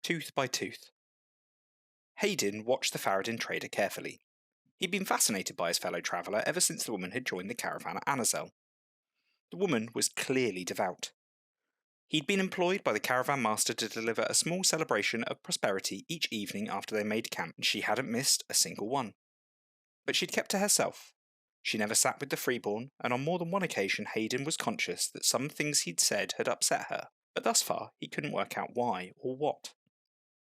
tooth by tooth. Hayden watched the Faradin trader carefully. He'd been fascinated by his fellow traveller ever since the woman had joined the caravan at Anazel. The woman was clearly devout. He'd been employed by the caravan master to deliver a small celebration of prosperity each evening after they made camp, and she hadn't missed a single one. But she'd kept to herself. She never sat with the freeborn, and on more than one occasion Hayden was conscious that some things he'd said had upset her, but thus far he couldn't work out why or what.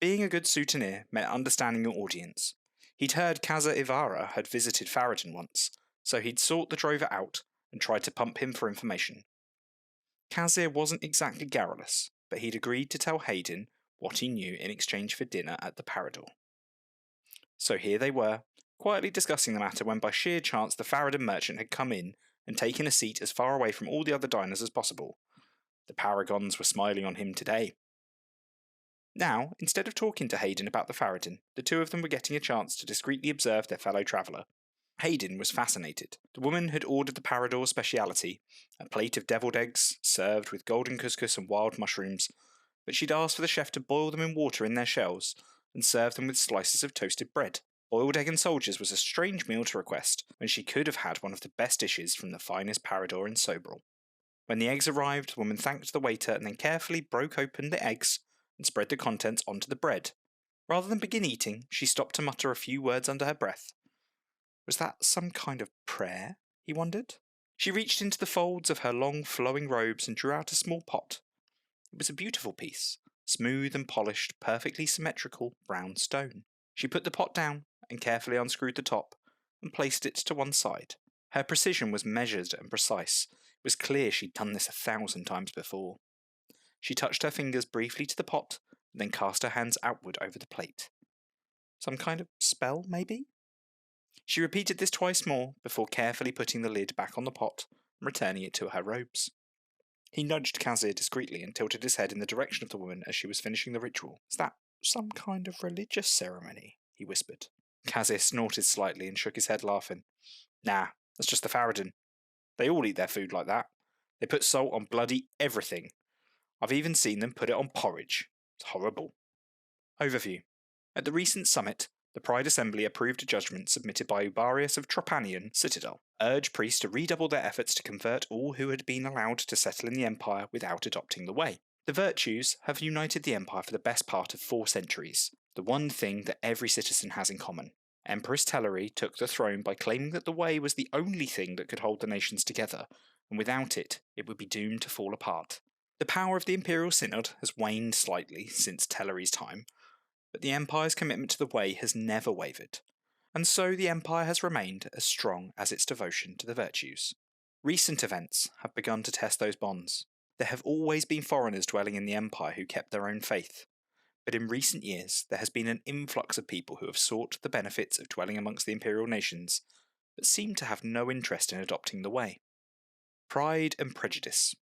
Being a good soutenir meant understanding your audience. He'd heard Kaza Ivara had visited Faradin once, so he'd sought the drover out and tried to pump him for information. Kazir wasn't exactly garrulous, but he'd agreed to tell Hayden what he knew in exchange for dinner at the Parador. So here they were, quietly discussing the matter when by sheer chance the Faradin merchant had come in and taken a seat as far away from all the other diners as possible. The paragons were smiling on him today. Now, instead of talking to Hayden about the Faradin, the two of them were getting a chance to discreetly observe their fellow traveller. Hayden was fascinated. The woman had ordered the Parador speciality, a plate of devilled eggs served with golden couscous and wild mushrooms, but she'd asked for the chef to boil them in water in their shells and serve them with slices of toasted bread. Boiled egg and soldiers was a strange meal to request when she could have had one of the best dishes from the finest Parador in Sobral. When the eggs arrived, the woman thanked the waiter and then carefully broke open the eggs and spread the contents onto the bread. Rather than begin eating, she stopped to mutter a few words under her breath. Was that some kind of prayer? He wondered. She reached into the folds of her long flowing robes and drew out a small pot. It was a beautiful piece, smooth and polished, perfectly symmetrical brown stone. She put the pot down and carefully unscrewed the top and placed it to one side. Her precision was measured and precise. It was clear she'd done this 1,000 times before. She touched her fingers briefly to the pot and then cast her hands outward over the plate. Some kind of spell, maybe? She repeated this twice more before carefully putting the lid back on the pot and returning it to her robes. He nudged Kazir discreetly and tilted his head in the direction of the woman as she was finishing the ritual. Is that some kind of religious ceremony? He whispered. Kazir snorted slightly and shook his head, laughing. Nah, that's just the Faradin. They all eat their food like that. They put salt on bloody everything. I've even seen them put it on porridge. It's horrible. Overview. At the recent summit, the Pride Assembly approved a judgment submitted by Ubarius of Tropanian Citadel, urged priests to redouble their efforts to convert all who had been allowed to settle in the Empire without adopting the Way. The virtues have united the Empire for the best part of 4 centuries, the one thing that every citizen has in common. Empress Teleri took the throne by claiming that the Way was the only thing that could hold the nations together, and without it, it would be doomed to fall apart. The power of the Imperial Synod has waned slightly since Teleri's time, but the Empire's commitment to the Way has never wavered, and so the Empire has remained as strong as its devotion to the virtues. Recent events have begun to test those bonds. There have always been foreigners dwelling in the Empire who kept their own faith, but in recent years there has been an influx of people who have sought the benefits of dwelling amongst the Imperial nations, but seem to have no interest in adopting the Way. Pride and prejudice.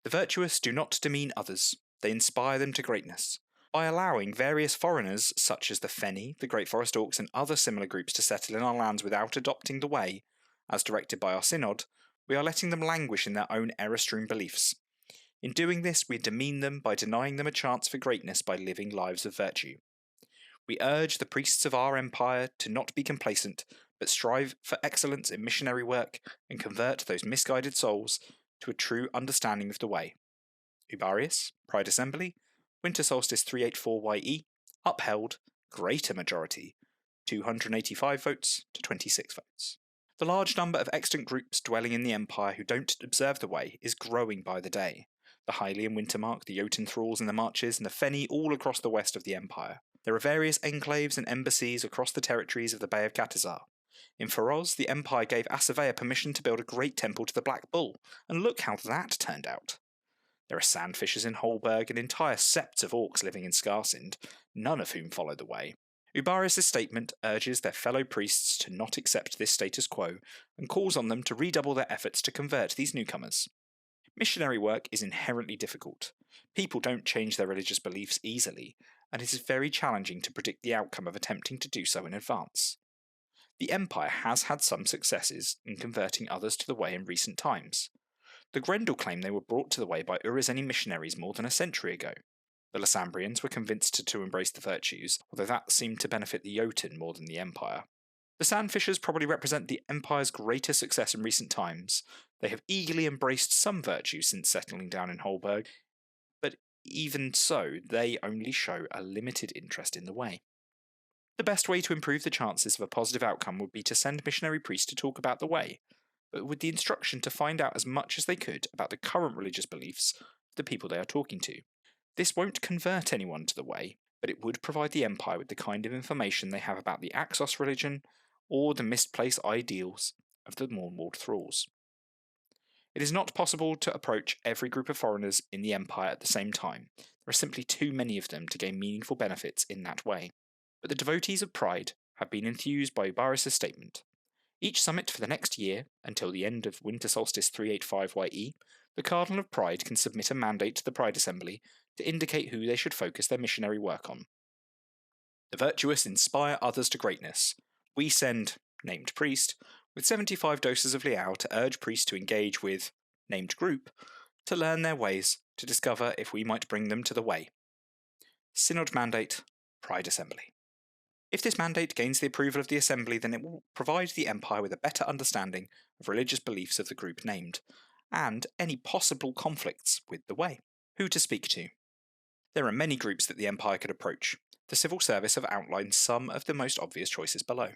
The virtuous do not demean others, they inspire them to greatness. By allowing various foreigners, such as the Feni, the Great Forest Orcs and other similar groups to settle in our lands without adopting the Way, as directed by our Synod, we are letting them languish in their own error-strewn beliefs. In doing this, we demean them by denying them a chance for greatness by living lives of virtue. We urge the priests of our empire to not be complacent, but strive for excellence in missionary work and convert those misguided souls to a true understanding of the Way. Ubarius, Pride Assembly, Winter Solstice 384YE, upheld, greater majority, 285 votes to 26 votes. The large number of extant groups dwelling in the Empire who don't observe the Way is growing by the day. The Hylian Wintermark, the Jotun Thralls in the Marches, and the Feni all across the west of the Empire. There are various enclaves and embassies across the territories of the Bay of Katazar. In Feroz, the Empire gave Asavea permission to build a great temple to the Black Bull, and look how that turned out. There are sandfishers in Holberg and entire septs of orcs living in Skarsind, none of whom follow the Way. Ubarius' statement urges their fellow priests to not accept this status quo and calls on them to redouble their efforts to convert these newcomers. Missionary work is inherently difficult. People don't change their religious beliefs easily, and it is very challenging to predict the outcome of attempting to do so in advance. The Empire has had some successes in converting others to the Way in recent times. The Grendel claim they were brought to the Way by Urizeni missionaries more than a century ago. The Lysambrians were convinced to embrace the virtues, although that seemed to benefit the Jotun more than the Empire. The Sandfishers probably represent the Empire's greatest success in recent times. They have eagerly embraced some virtues since settling down in Holberg, but even so, they only show a limited interest in the way. The best way to improve the chances of a positive outcome would be to send missionary priests to talk about the way, but with the instruction to find out as much as they could about the current religious beliefs of the people they are talking to. This won't convert anyone to the way, but it would provide the Empire with the kind of information they have about the Axos religion or the misplaced ideals of the Mournward thralls. It is not possible to approach every group of foreigners in the Empire at the same time. There are simply too many of them to gain meaningful benefits in that way. But the devotees of pride have been enthused by Ubaris' statement. Each summit for the next year, until the end of Winter Solstice 385 YE, the Cardinal of Pride can submit a mandate to the Pride Assembly to indicate who they should focus their missionary work on. The virtuous inspire others to greatness. We send named priest with 75 doses of Liao to urge priests to engage with named group to learn their ways, to discover if we might bring them to the way. Synod Mandate, Pride Assembly. If this mandate gains the approval of the Assembly, then it will provide the Empire with a better understanding of religious beliefs of the group named, and any possible conflicts with the way. Who to speak to? There are many groups that the Empire could approach. The Civil Service have outlined some of the most obvious choices below.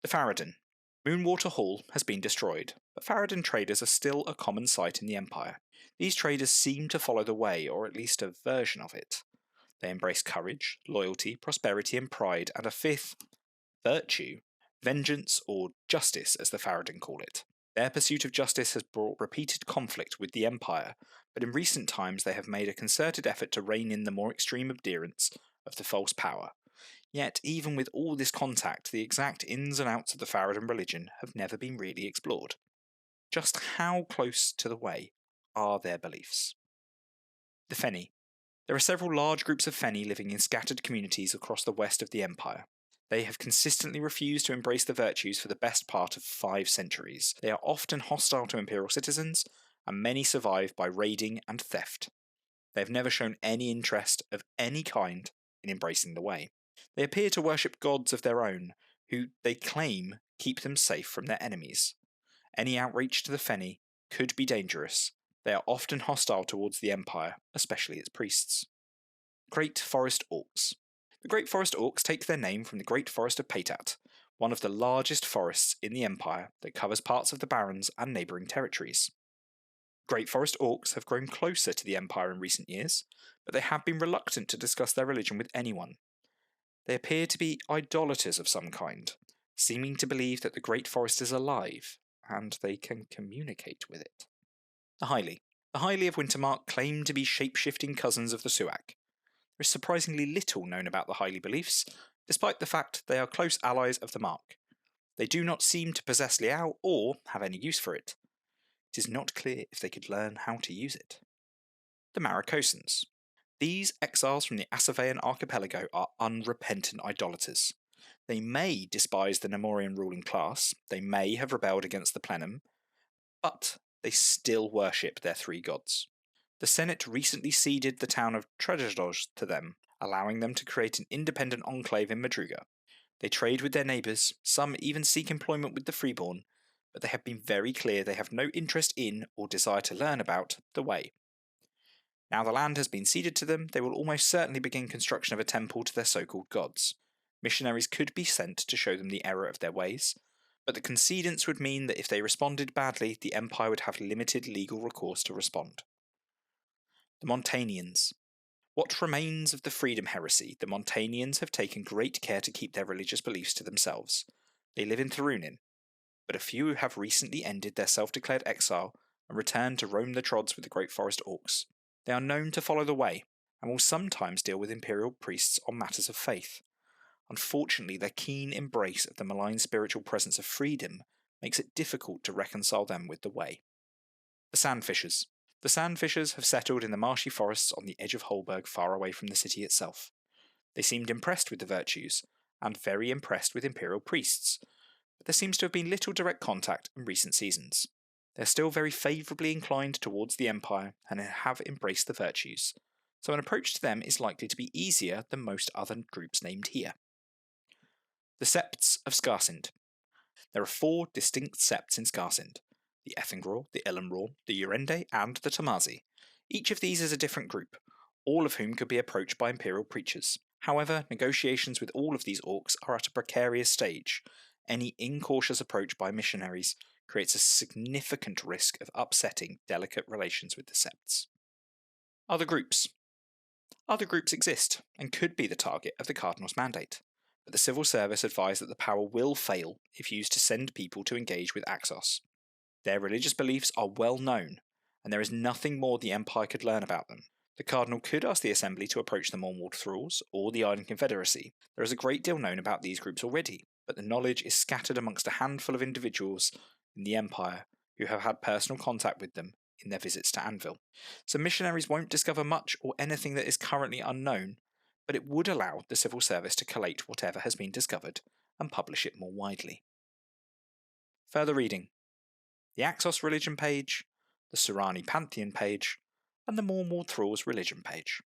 The Faradin. Moonwater Hall has been destroyed, but Faradin traders are still a common sight in the Empire. These traders seem to follow the way, or at least a version of it. They embrace courage, loyalty, prosperity and pride, and a fifth virtue, vengeance or justice as the Faradin call it. Their pursuit of justice has brought repeated conflict with the Empire, but in recent times they have made a concerted effort to rein in the more extreme adherents of the false power. Yet, even with all this contact, the exact ins and outs of the Faradin religion have never been really explored. Just how close to the way are their beliefs? The Feni. There are several large groups of Feni living in scattered communities across the west of the Empire. They have consistently refused to embrace the virtues for the best part of 5 centuries. They are often hostile to Imperial citizens, and many survive by raiding and theft. They have never shown any interest of any kind in embracing the way. They appear to worship gods of their own, who they claim keep them safe from their enemies. Any outreach to the Feni could be dangerous. They are often hostile towards the Empire, especially its priests. Great Forest Orcs. The Great Forest Orcs take their name from the Great Forest of Patat, one of the largest forests in the Empire that covers parts of the Barrens and neighbouring territories. Great Forest Orcs have grown closer to the Empire in recent years, but they have been reluctant to discuss their religion with anyone. They appear to be idolaters of some kind, seeming to believe that the Great Forest is alive, and they can communicate with it. The Hyli. The Hyli of Wintermark claim to be shape-shifting cousins of the Suak. There is surprisingly little known about the Hyli beliefs, despite the fact they are close allies of the Mark. They do not seem to possess Liao or have any use for it. It is not clear if they could learn how to use it. The Maracosans. These exiles from the Asavean archipelago are unrepentant idolaters. They may despise the Nemorian ruling class, they may have rebelled against the plenum, but they still worship their 3 gods. The Senate recently ceded the town of Trejdoj to them, allowing them to create an independent enclave in Madruga. They trade with their neighbours, some even seek employment with the freeborn, but they have been very clear they have no interest in or desire to learn about the way. Now the land has been ceded to them, they will almost certainly begin construction of a temple to their so-called gods. Missionaries could be sent to show them the error of their ways, but the concedence would mean that if they responded badly, the Empire would have limited legal recourse to respond. The Montanians. What remains of the Freedom Heresy, the Montanians have taken great care to keep their religious beliefs to themselves. They live in Thurunin, but a few have recently ended their self-declared exile and returned to roam the trods with the Great Forest Orcs. They are known to follow the way, and will sometimes deal with Imperial priests on matters of faith. Unfortunately, their keen embrace of the malign spiritual presence of freedom makes it difficult to reconcile them with the way. The Sandfishers. The Sandfishers have settled in the marshy forests on the edge of Holberg, far away from the city itself. They seemed impressed with the virtues, and very impressed with Imperial priests, but there seems to have been little direct contact in recent seasons. They are still very favourably inclined towards the Empire, and have embraced the virtues, so an approach to them is likely to be easier than most other groups named here. The Septs of Skarsind. There are 4 distinct septs in Skarsind: the Ethingraw, the Elenraw, the Urende, and the Tamazi. Each of these is a different group, all of whom could be approached by Imperial preachers. However, negotiations with all of these orcs are at a precarious stage. Any incautious approach by missionaries creates a significant risk of upsetting delicate relations with the septs. Other groups. Other groups exist, and could be the target of the Cardinal's mandate, but the civil service advise that the power will fail if used to send people to engage with Axos. Their religious beliefs are well known, and there is nothing more the Empire could learn about them. The Cardinal could ask the Assembly to approach the Mornwald Thralls or the Island Confederacy. There is a great deal known about these groups already, but the knowledge is scattered amongst a handful of individuals in the Empire who have had personal contact with them in their visits to Anvil. So missionaries won't discover much or anything that is currently unknown, but it would allow the civil service to collate whatever has been discovered and publish it more widely. Further reading: the Axos religion page, the Surani Pantheon page, and the Mornwald Thralls religion page.